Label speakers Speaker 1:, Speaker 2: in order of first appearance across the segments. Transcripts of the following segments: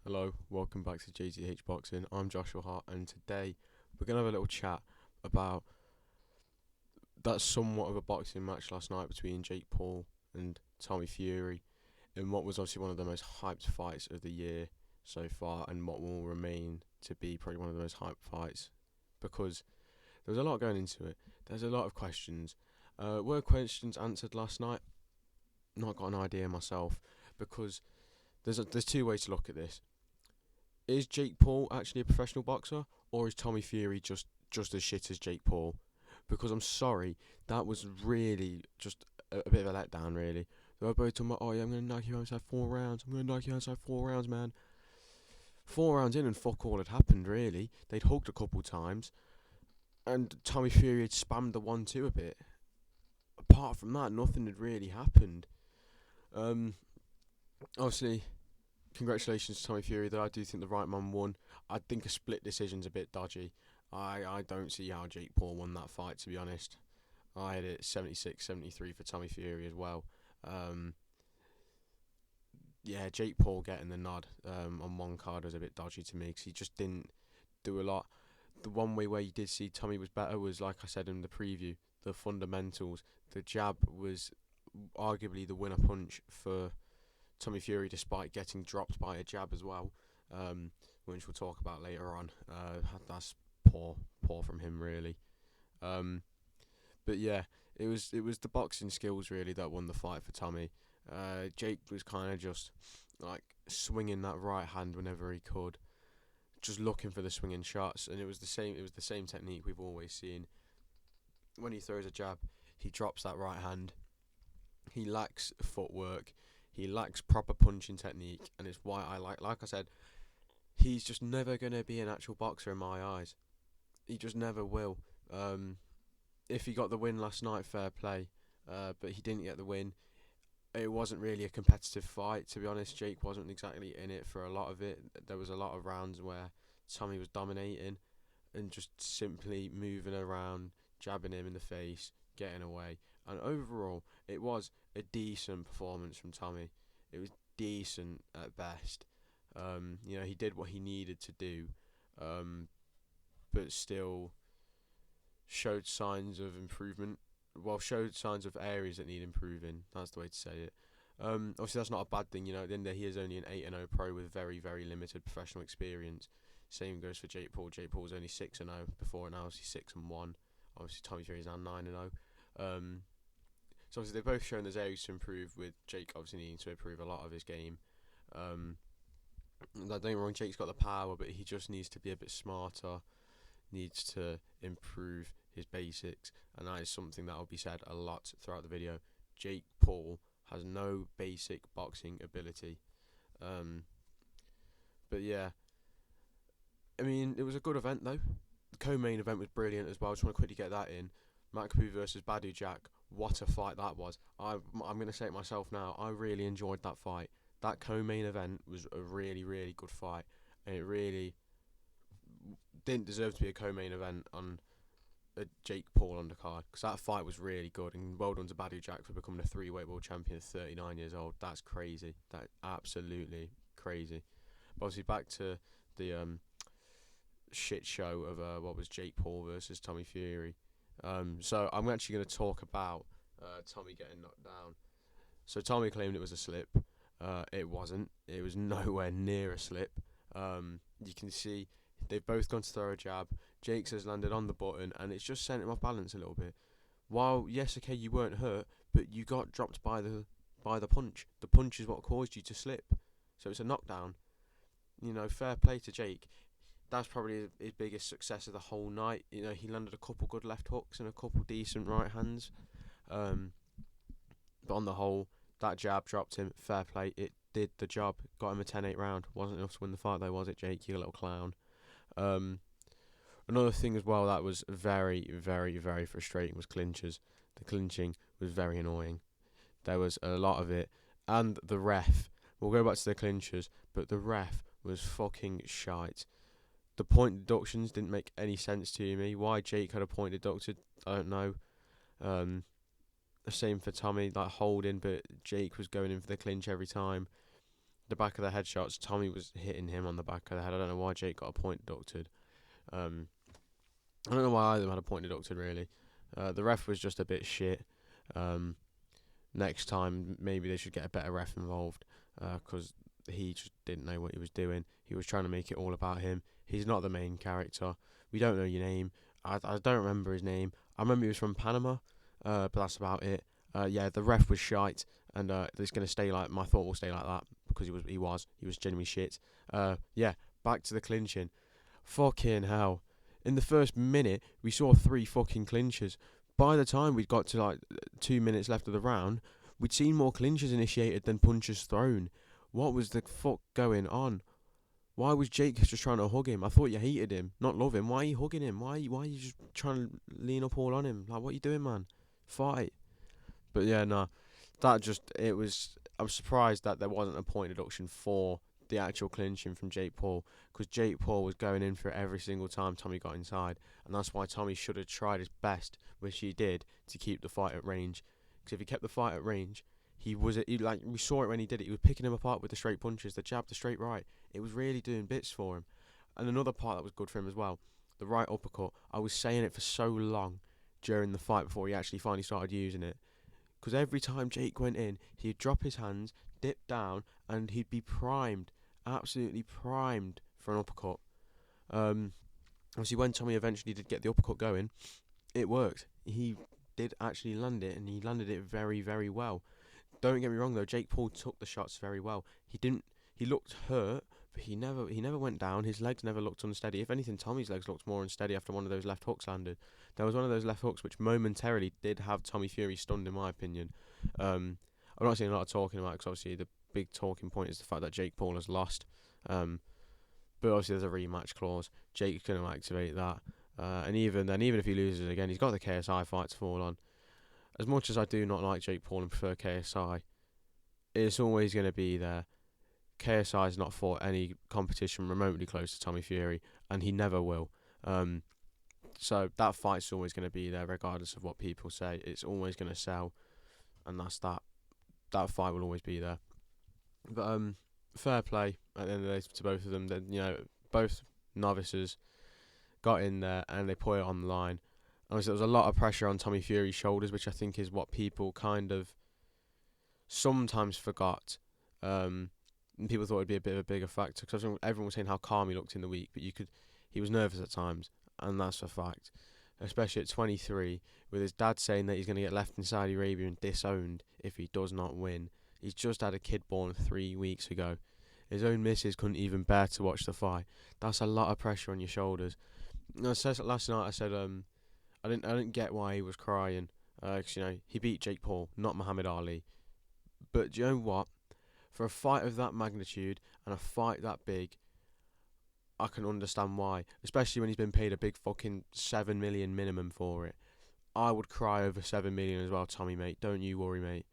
Speaker 1: Hello, welcome back to JTH Boxing. I'm Joshua Hart, and today we're going to have a little chat about that somewhat of a boxing match last night between Jake Paul and Tommy Fury, in what was obviously one of the most hyped fights of the year so far, and what will remain to be probably one of the most hyped fights because there was a lot going into it. There's a lot of questions. Were questions answered last night? Not got an idea myself, because there's two ways to look at this. Is Jake Paul actually a professional boxer, or is Tommy Fury just as shit as Jake Paul? Because I'm sorry, that was really just a bit of a letdown, really. They were both talking about, oh yeah, I'm going to knock you out inside 4 rounds. I'm going to knock you out inside 4 rounds, man. 4 rounds in and fuck all had happened, really. They'd hugged a couple times, and Tommy Fury had spammed the 1-2 a bit. Apart from that, nothing had really happened. Obviously, congratulations to Tommy Fury, though. I do think the right man won. I think a split decision's a bit dodgy. I don't see how Jake Paul won that fight, to be honest. I had it 76-73 for Tommy Fury as well. Yeah, Jake Paul getting the nod on one card was a bit dodgy to me because he just didn't do a lot. The one way where you did see Tommy was better was, like I said in the preview, the fundamentals. The jab was arguably the winner punch for Tommy Fury, despite getting dropped by a jab as well, which we'll talk about later on. That's poor from him, really. But yeah, it was the boxing skills really that won the fight for Tommy. Jake was kind of just like swinging that right hand whenever he could, just looking for the swinging shots, and it was the same. It was the same technique we've always seen. When he throws a jab, he drops that right hand. He lacks footwork. He lacks proper punching technique, and it's why like I said, he's just never going to be an actual boxer in my eyes. He just never will. If he got the win last night, fair play, but he didn't get the win. It wasn't really a competitive fight, to be honest. Jake wasn't exactly in it for a lot of it. There was a lot of rounds where Tommy was dominating and just simply moving around, jabbing him in the face, getting away. And overall, it was a decent performance from Tommy. It was decent at best. He did what he needed to do, but still showed signs of improvement. Well, showed signs of areas that need improving. That's the way to say it. Obviously, that's not a bad thing. At the end of the day, he is only an 8-0 pro with very, very limited professional experience. Same goes for Jake Paul. Jake Paul was only 6-0 before, and now he's 6-1. Obviously, Tommy Fury is now 9-0. So obviously, they've both shown there's areas to improve, with Jake obviously needing to improve a lot of his game. Don't get me wrong, Jake's got the power, but he just needs to be a bit smarter, needs to improve his basics, and that is something that will be said a lot throughout the video. Jake Paul has no basic boxing ability. But yeah, I mean, it was a good event though. The co-main event was brilliant as well. I just want to quickly get that in. Makabu versus Badu Jack. What a fight that was. I'm going to say it myself now. I really enjoyed that fight. That co-main event was a really, really good fight. And it really didn't deserve to be a co-main event on a Jake Paul undercard, because that fight was really good. And well done to Badu Jack for becoming a three-weight world champion at 39 years old. That's crazy. That's absolutely crazy. But obviously back to the shit show of what was Jake Paul versus Tommy Fury. So I'm actually going to talk about Tommy getting knocked down. So Tommy claimed it was a slip. It wasn't. It was nowhere near a slip. You can see they've both gone to throw a jab. Jake's has landed on the button, and it's just sent him off balance a little bit. While, yes, okay, you weren't hurt, but you got dropped by the punch. The punch is what caused you to slip. So it's a knockdown. Fair play to Jake. That's probably his biggest success of the whole night. He landed a couple good left hooks and a couple decent right hands. But on the whole, that jab dropped him. Fair play. It did the job. Got him a 10-8 round. Wasn't enough to win the fight though, was it, Jake? You little clown. Another thing as well that was very, very, very frustrating was clinches. The clinching was very annoying. There was a lot of it. And the ref. We'll go back to the clinches, but the ref was fucking shite. The point deductions didn't make any sense to me. Why Jake had a point deducted, I don't know. The same for Tommy, like holding, but Jake was going in for the clinch every time. the back of the headshots, Tommy was hitting him on the back of the head. I don't know why Jake got a point deducted. Um, I don't know why either of them had a point deducted, really. The ref was just a bit shit. Um, Next time, maybe they should get a better ref involved, because he just didn't know what he was doing. He was trying to make it all about him. He's not the main character. We don't know your name. I don't remember his name. I remember he was from Panama, but that's about it. Yeah, the ref was shite, and it's gonna stay like my thought will stay like that because he was genuinely shit. Yeah, back to the clinching. Fucking hell! In the first minute, we saw 3 fucking clinches. By the time we'd got to like 2 minutes left of the round, we'd seen more clinches initiated than punches thrown. What was the fuck going on? Why was Jake just trying to hug him? I thought you hated him, not love him. Why are you hugging him? Why are you just trying to lean up all on him? Like, what are you doing, man? Fight. But yeah, nah. It was. I'm surprised that there wasn't a point deduction for the actual clinching from Jake Paul, because Jake Paul was going in for it every single time Tommy got inside, and that's why Tommy should have tried his best, which he did, to keep the fight at range. Because if he kept the fight at range, like we saw it when he did it. He was picking him apart with the straight punches, the jab, the straight right. It was really doing bits for him. And another part that was good for him as well, the right uppercut. I was saying it for so long during the fight before he actually finally started using it. Because every time Jake went in, he'd drop his hands, dip down, and he'd be primed, absolutely primed for an uppercut. Obviously, when Tommy eventually did get the uppercut going, it worked. He did actually land it, and he landed it very, very well. Don't get me wrong though, Jake Paul took the shots very well. He didn't. He looked hurt, but he never went down. His legs never looked unsteady. If anything, Tommy's legs looked more unsteady after one of those left hooks landed. There was one of those left hooks which momentarily did have Tommy Fury stunned, in my opinion. I'm not seeing a lot of talking about it, because obviously the big talking point is the fact that Jake Paul has lost. But obviously there's a rematch clause. Jake's going to activate that. And even if he loses again, he's got the KSI fight to fall on. As much as I do not like Jake Paul and prefer KSI, it's always going to be there. KSI has not fought any competition remotely close to Tommy Fury, and he never will. So that fight's always going to be there, regardless of what people say. It's always going to sell, and that's that. That fight will always be there. But fair play at the end of the day to both of them. Then, both novices got in there and they put it on the line. Obviously, there was a lot of pressure on Tommy Fury's shoulders, which I think is what people kind of sometimes forgot. People thought it'd be a bit of a bigger factor, because everyone was saying how calm he looked in the week, but he was nervous at times, and that's a fact. Especially at 23, with his dad saying that he's going to get left in Saudi Arabia and disowned if he does not win. He's just had a kid born 3 weeks ago. His own missus couldn't even bear to watch the fight. That's a lot of pressure on your shoulders. Last night I said I didn't get why he was crying. Cause he beat Jake Paul, not Muhammad Ali. But do you know what? For a fight of that magnitude and a fight that big, I can understand why. Especially when he's been paid a big fucking 7 million minimum for it. I would cry over 7 million as well, Tommy, mate. Don't you worry, mate.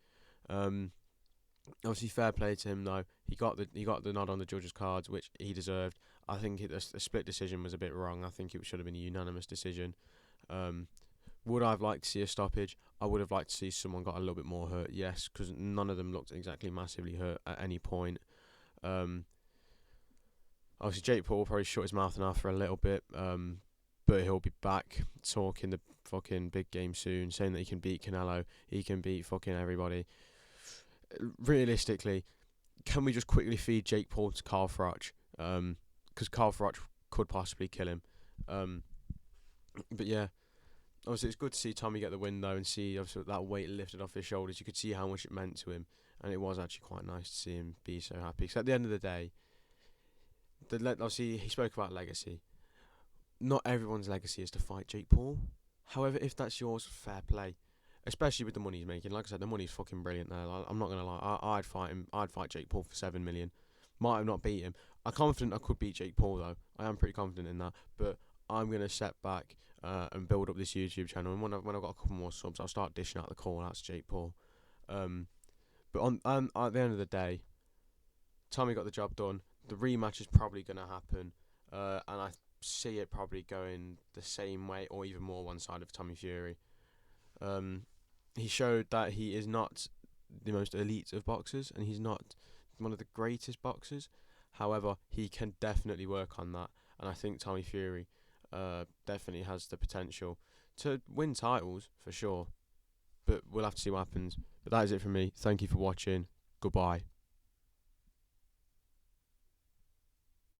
Speaker 1: Obviously, fair play to him though. He got the nod on the judges' cards, which he deserved. I think the split decision was a bit wrong. I think it should have been a unanimous decision. Would I have liked to see a stoppage? I would have liked to see someone got a little bit more hurt, yes, because none of them looked exactly massively hurt at any point. Obviously, Jake Paul probably shut his mouth now for a little bit, but he'll be back talking the fucking big game soon, saying that he can beat Canelo, he can beat fucking everybody. Realistically, can we just quickly feed Jake Paul to Carl Froch? Because Carl Froch could possibly kill him. But yeah, obviously it's good to see Tommy get the win though, and see obviously that weight lifted off his shoulders. You could see how much it meant to him, and it was actually quite nice to see him be so happy. Because at the end of the day, obviously he spoke about legacy. Not everyone's legacy is to fight Jake Paul. However, if that's yours, fair play. Especially with the money he's making. Like I said, the money's fucking brilliant there. I'm not gonna lie. I'd fight him. I'd fight Jake Paul for 7 million. Might have not beat him. I'm confident I could beat Jake Paul though. I am pretty confident in that. But I'm gonna step back and build up this YouTube channel. And when I've got a couple more subs, I'll start dishing out the call outs to Jake Paul. But at the end of the day, Tommy got the job done. The rematch is probably gonna happen, and I see it probably going the same way or even more one side of Tommy Fury. He showed that he is not the most elite of boxers, and he's not one of the greatest boxers. However, he can definitely work on that, and I think Tommy Fury definitely has the potential to win titles for sure. But we'll have to see what happens. But that is it from me. Thank you for watching. Goodbye.